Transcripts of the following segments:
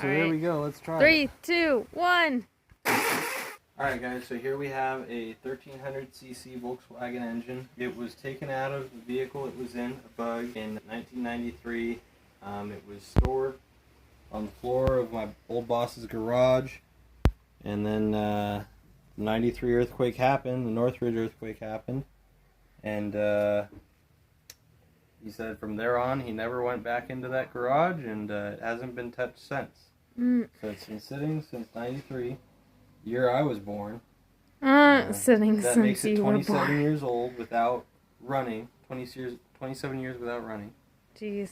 So here we go, let's try 3, it. 2, 1. Alright guys, so here we have a 1300cc Volkswagen engine. It was taken out of the vehicle it was in, a Bug, in 1993. It was stored on the floor of my old boss's garage. And then the 93 earthquake happened, the Northridge Earthquake happened. And he said from there on he never went back into that garage, and it hasn't been touched since. So it's been sitting since 93, year I was born. Sitting that since makes it you were 27 born. years old without running. 27 years without running. Jeez.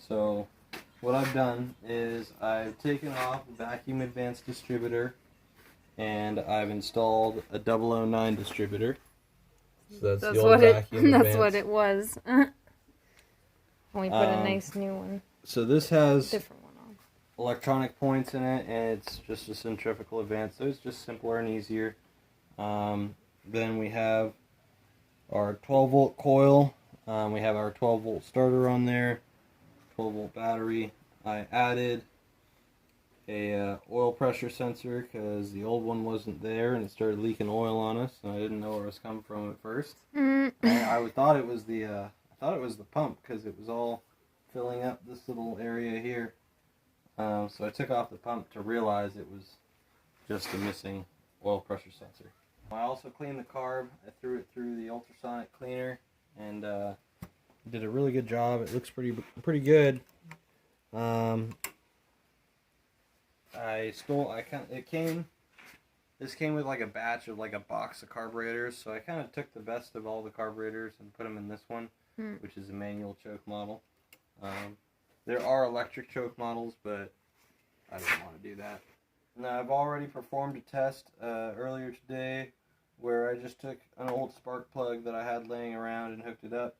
So what I've done is I've taken off the vacuum advanced distributor, and I've installed a 009 distributor. So that's the old vacuum That's advanced. what it was. We put a nice new one. So this has Different one on. electronic points in it, and it's just a centrifugal advance, so it's just simpler and easier. Then we have our 12 volt coil. We have our 12 volt starter on there, 12 volt battery. I added a oil pressure sensor because the old one wasn't there and it started leaking oil on us, and I didn't know where it was coming from at first. I thought it was the pump because it was all filling up this little area here. So I took off the pump to realize it was just a missing oil pressure sensor. I also cleaned the carb. I threw it through the ultrasonic cleaner, and did a really good job. It looks pretty good. This came with like a batch of like a box of carburetors, so I kind of took the best of all the carburetors and put them in this one, which is a manual choke model. There are electric choke models, but I didn't want to do that. Now, I've already performed a test earlier today where I just took an old spark plug that I had laying around and hooked it up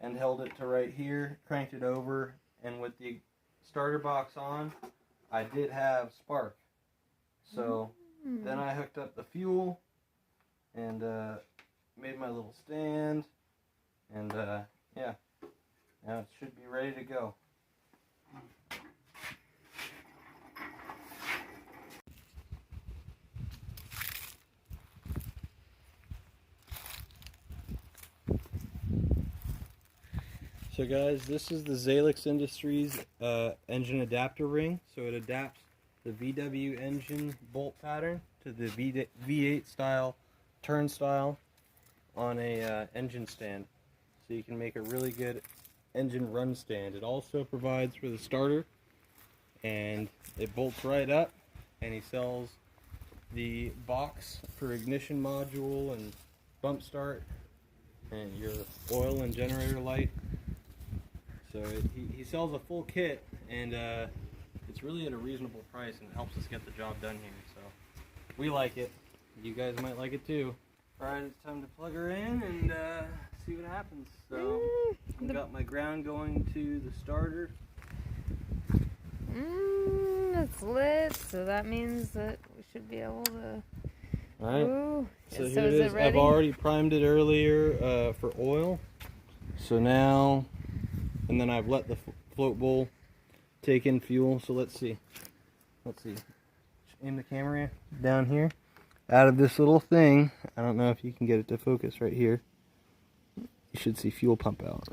and held it to right here, cranked it over, and with the starter box on, I did have spark. So then I hooked up the fuel and made my little stand, and yeah, now it should be ready to go. So guys, this is the Zalix Industries engine adapter ring. So it adapts the VW engine bolt pattern to the V8 style turnstile on a engine stand. So you can make a really good engine run stand. It also provides for the starter, and it bolts right up, and he sells the box for ignition module and bump start and your oil and generator light. So he sells a full kit, and it's really at a reasonable price, and it helps us get the job done here. So we like it. You guys might like it too. Alright, it's time to plug her in and see what happens. So I've got my ground going to the starter. It's lit, so that means that we should be able to... Alright, so here it is is. it ready? I've already primed it earlier for oil. So now, and then I've let the float bowl take in fuel. So let's see. Aim the camera down here. Out of this little thing, I don't know if you can get it to focus right here. You should see fuel pump out.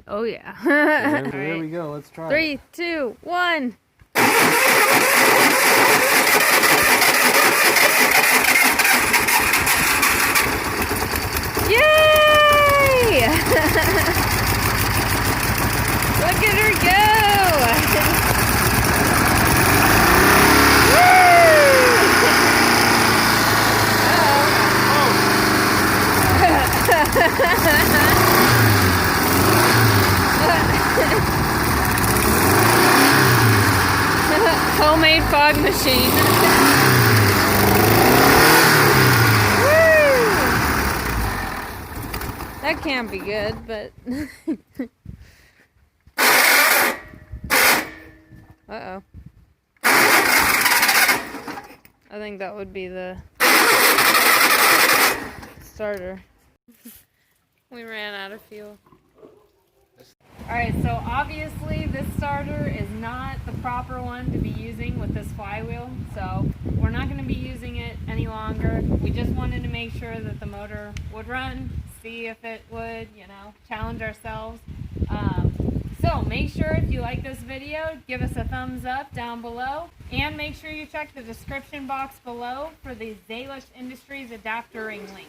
Oh yeah. So there we go. Let's try it. 3, 2, 1. Yay! Look at her go! Homemade fog machine. Woo! That can't be good, but uh-oh. I think that would be the starter. We ran out of fuel. Alright, so obviously this starter is not the proper one to be using with this flywheel, so we're not going to be using it any longer. We just wanted to make sure that the motor would run, see if it would, you know, challenge ourselves. So make sure if you like this video, give us a thumbs up down below, and make sure you check the description box below for the Zalish Industries adapter ring link.